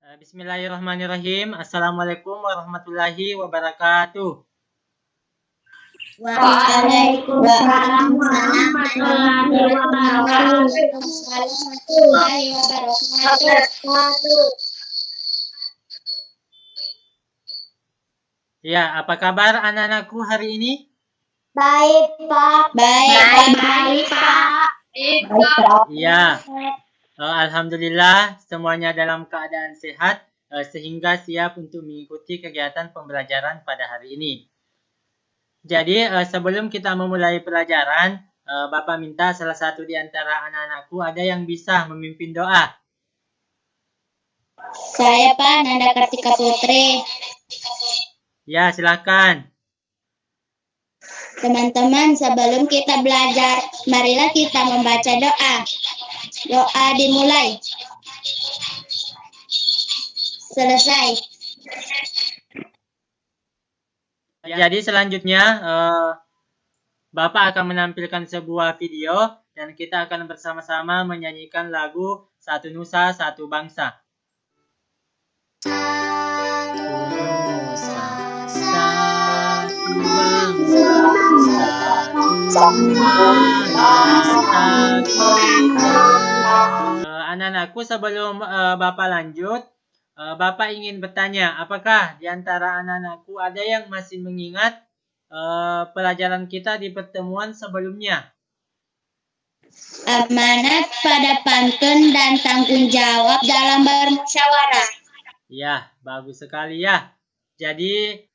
Bismillahirrahmanirrahim. Assalamualaikum warahmatullahi wabarakatuh. Waalaikumsalam warahmatullahi wabarakatuh. Ya, apa kabar anak-anakku hari ini? Baik, Pak. Baik, Pak. Ya, alhamdulillah semuanya dalam keadaan sehat sehingga siap untuk mengikuti kegiatan pembelajaran pada hari ini. Jadi sebelum kita memulai pelajaran, Bapak minta salah satu di antara anak-anakku ada yang bisa memimpin doa. Saya Pak Nanda Kartika Putri. Ya, silakan. Teman-teman, sebelum kita belajar, marilah kita membaca doa. Doa dimulai. Selesai. Jadi selanjutnya Bapak akan menampilkan sebuah video dan kita akan bersama-sama menyanyikan lagu Satu Nusa Satu Bangsa. Anak-anakku, sebelum Bapak lanjut, Bapak ingin bertanya, apakah di antara anak-anakku ada yang masih mengingat pelajaran kita di pertemuan sebelumnya? Amanat pada pantun dan tanggung jawab dalam bermusyawarah. Ya, bagus sekali ya. Jadi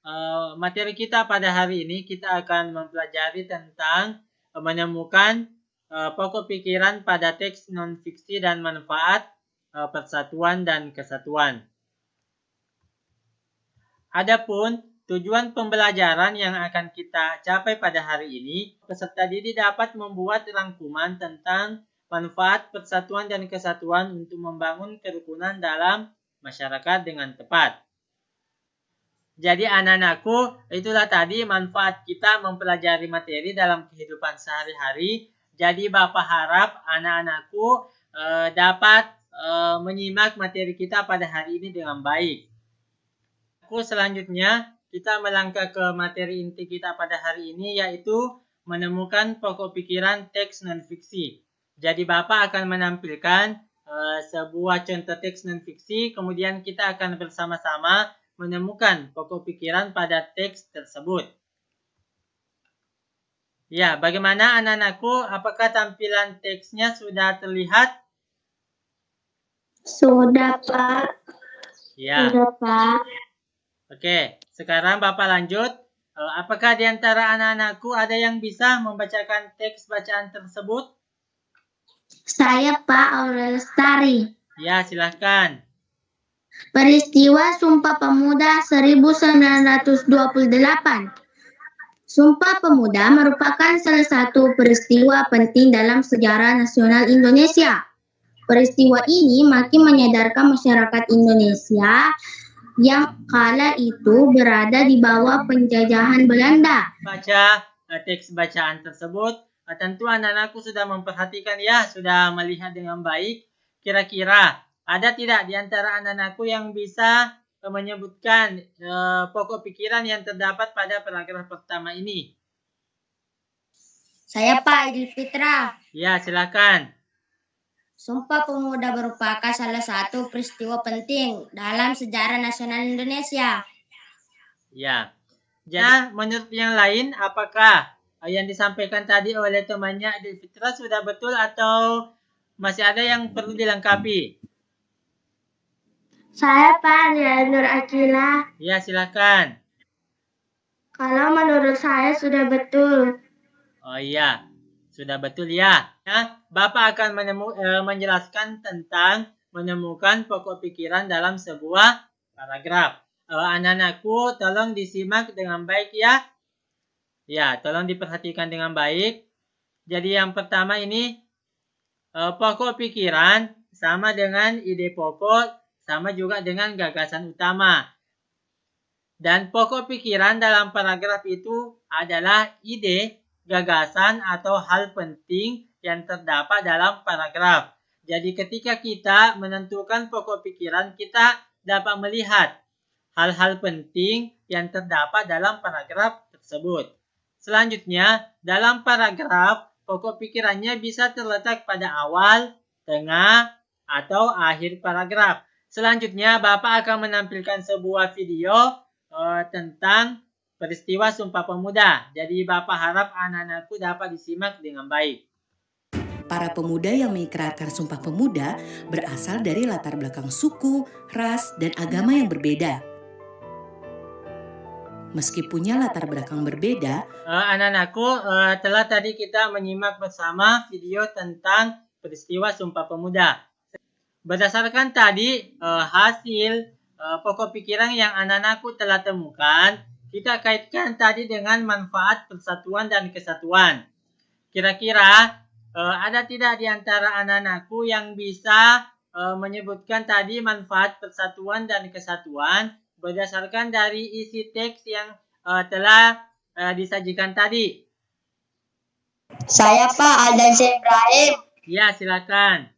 materi kita pada hari ini kita akan mempelajari tentang menemukan pokok pikiran pada teks non-fiksi dan manfaat persatuan dan kesatuan. Adapun tujuan pembelajaran yang akan kita capai pada hari ini, peserta didik dapat membuat rangkuman tentang manfaat persatuan dan kesatuan untuk membangun kerukunan dalam masyarakat dengan tepat. Jadi anak-anakku, itulah tadi manfaat kita mempelajari materi dalam kehidupan sehari-hari. Jadi Bapak harap anak-anakku dapat menyimak materi kita pada hari ini dengan baik. Selanjutnya, kita melangkah ke materi inti kita pada hari ini, yaitu menemukan pokok pikiran teks non-fiksi. Jadi Bapak akan menampilkan sebuah contoh teks non-fiksi, kemudian kita akan bersama-sama menemukan pokok pikiran pada teks tersebut. Ya, bagaimana anak-anakku? Apakah tampilan teksnya sudah terlihat? Sudah, Pak. Ya. Sudah, Pak. Oke, sekarang Bapak lanjut. Apakah di antara anak-anakku ada yang bisa membacakan teks bacaan tersebut? Saya Pak Aurel Lestari. Ya, silahkan. Peristiwa Sumpah Pemuda 1928. Sumpah Pemuda merupakan salah satu peristiwa penting dalam sejarah nasional Indonesia. Peristiwa ini makin menyadarkan masyarakat Indonesia yang kala itu berada di bawah penjajahan Belanda. Baca teks bacaan tersebut, tentu anak-anakku sudah memperhatikan ya, sudah melihat dengan baik. Kira-kira ada tidak di antara anak-anakku yang bisa menyebutkan pokok pikiran yang terdapat pada paragraf pertama ini? Saya Pak Idul Fitra. Ya, silakan. Sumpah Pemuda merupakan salah satu peristiwa penting dalam sejarah nasional Indonesia. Ya. Jadi, menurut yang lain, apakah yang disampaikan tadi oleh temannya Idul Fitra sudah betul atau masih ada yang perlu dilengkapi? Saya Pak Ria Nur Akila. Ya, silakan. Kalau menurut saya sudah betul. Oh iya, sudah betul ya. Nah, Bapak akan menjelaskan tentang menemukan pokok pikiran dalam sebuah paragraf. Anak-anakku, tolong disimak dengan baik ya. Ya, tolong diperhatikan dengan baik. Jadi yang pertama ini, pokok pikiran sama dengan ide pokok, sama juga dengan gagasan utama. Dan pokok pikiran dalam paragraf itu adalah ide, gagasan, atau hal penting yang terdapat dalam paragraf. Jadi ketika kita menentukan pokok pikiran, kita dapat melihat hal-hal penting yang terdapat dalam paragraf tersebut. Selanjutnya, dalam paragraf, pokok pikirannya bisa terletak pada awal, tengah, atau akhir paragraf. Selanjutnya, Bapak akan menampilkan sebuah video tentang peristiwa Sumpah Pemuda. Jadi, Bapak harap anak-anakku dapat disimak dengan baik. Para pemuda yang mengikrarkan Sumpah Pemuda berasal dari latar belakang suku, ras, dan agama yang berbeda. Meski punya latar belakang berbeda, anak-anakku, telah tadi kita menyimak bersama video tentang peristiwa Sumpah Pemuda. Berdasarkan tadi hasil pokok pikiran yang anak-anakku telah temukan, kita kaitkan tadi dengan manfaat persatuan dan kesatuan. Kira-kira ada tidak di antara anak-anakku yang bisa menyebutkan tadi manfaat persatuan dan kesatuan berdasarkan dari isi teks yang telah disajikan tadi? Saya Pak Aldan Ibrahim. Ya, silakan.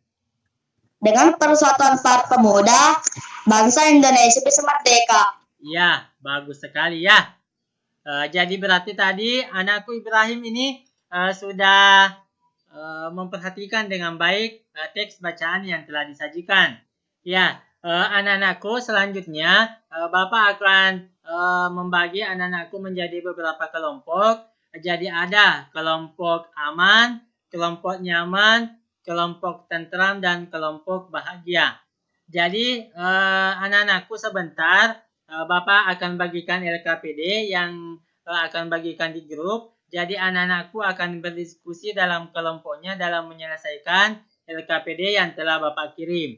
Dengan persatuan para pemuda, bangsa Indonesia bisa merdeka. Ya, bagus sekali ya. Jadi berarti tadi anakku Ibrahim ini sudah memperhatikan dengan baik teks bacaan yang telah disajikan. Ya, anak-anakku selanjutnya Bapak akan membagi anak-anakku menjadi beberapa kelompok. Jadi ada kelompok aman, kelompok nyaman, kelompok tentram, dan kelompok bahagia. Jadi anak-anakku sebentar Bapak akan bagikan LKPD yang akan bagikan di grup. Jadi anak-anakku akan berdiskusi dalam kelompoknya dalam menyelesaikan LKPD yang telah Bapak kirim.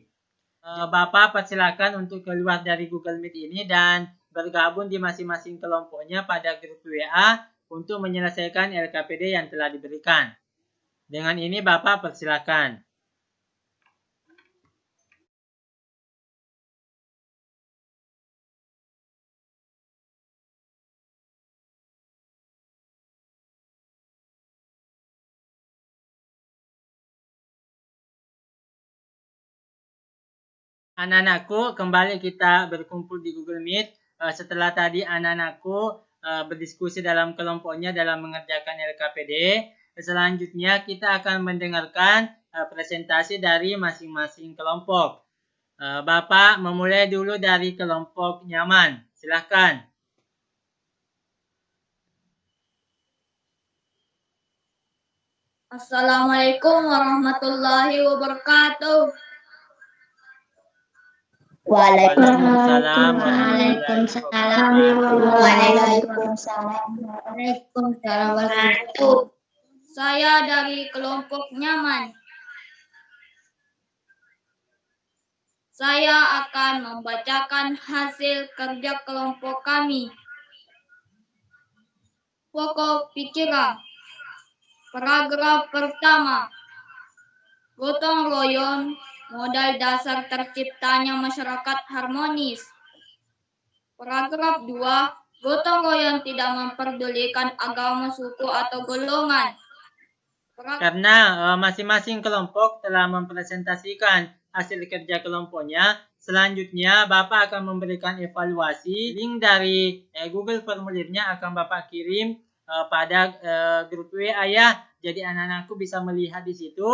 Bapak persilakan untuk keluar dari Google Meet ini dan bergabung di masing-masing kelompoknya pada grup WA untuk menyelesaikan LKPD yang telah diberikan. Dengan ini Bapak persilakan. Anak-anakku, kembali kita berkumpul di Google Meet. Setelah tadi anak-anakku berdiskusi dalam kelompoknya dalam mengerjakan LKPD. Selanjutnya kita akan mendengarkan presentasi dari masing-masing kelompok. Bapak memulai dulu dari kelompok nyaman. Silakan. Assalamualaikum warahmatullahi wabarakatuh. Waalaikumsalam. Waalaikumsalam. Saya dari kelompok nyaman. Saya akan membacakan hasil kerja kelompok kami. Pokok pikiran. Paragraf pertama. Gotong royong, modal dasar terciptanya masyarakat harmonis. Paragraf 2. Gotong royong tidak memperdulikan agama, suku, atau golongan. Karena masing-masing kelompok telah mempresentasikan hasil kerja kelompoknya, selanjutnya Bapak akan memberikan evaluasi. Link dari Google formulirnya akan Bapak kirim pada grup WA ya. Jadi anak-anakku bisa melihat di situ.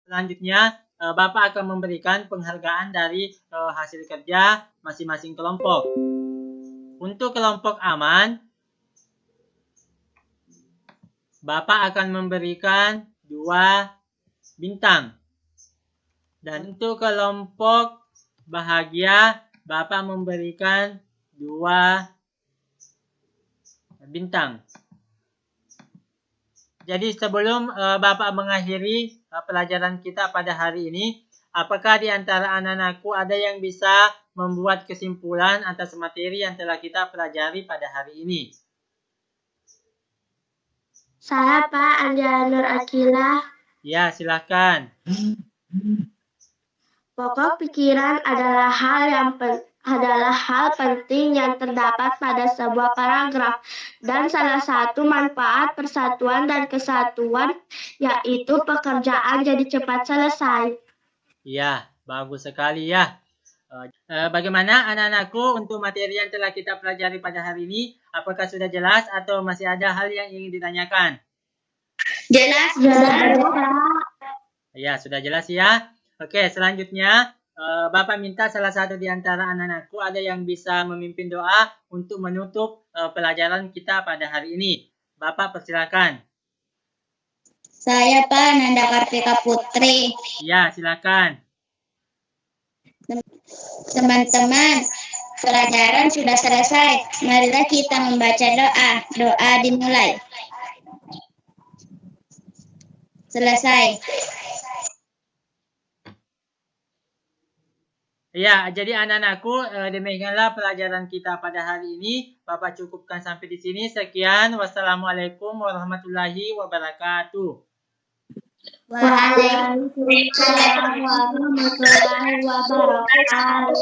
Selanjutnya, Bapak akan memberikan penghargaan dari hasil kerja masing-masing kelompok. Untuk kelompok aman, Bapak akan memberikan 2 bintang. Dan untuk kelompok bahagia, Bapak memberikan 2 bintang. Jadi sebelum Bapak mengakhiri pelajaran kita pada hari ini, apakah di antara anak-anakku ada yang bisa membuat kesimpulan atas materi yang telah kita pelajari pada hari ini? Saya Pak Anjala Nur Akila. Ya, silakan. Pokok pikiran adalah hal yang adalah hal penting yang terdapat pada sebuah paragraf, dan salah satu manfaat persatuan dan kesatuan yaitu pekerjaan jadi cepat selesai. Ya, bagus sekali ya. Bagaimana anak-anakku untuk materi yang telah kita pelajari pada hari ini? Apakah sudah jelas atau masih ada hal yang ingin ditanyakan? Jelas. Ya, sudah jelas ya. Oke, selanjutnya Bapak minta salah satu di antara anak-anakku ada yang bisa memimpin doa untuk menutup pelajaran kita pada hari ini. Bapak persilakan. Saya Pak Nanda Kartika Putri. Ya, silakan. Teman-teman, pelajaran sudah selesai. Marilah kita membaca doa. Doa dimulai. Selesai. Ya, jadi anak-anakku, demikianlah pelajaran kita pada hari ini. Bapak cukupkan sampai di sini. Sekian. Wassalamualaikum warahmatullahi wabarakatuh. Waalaikumsalam warahmatullahi wabarakatuh.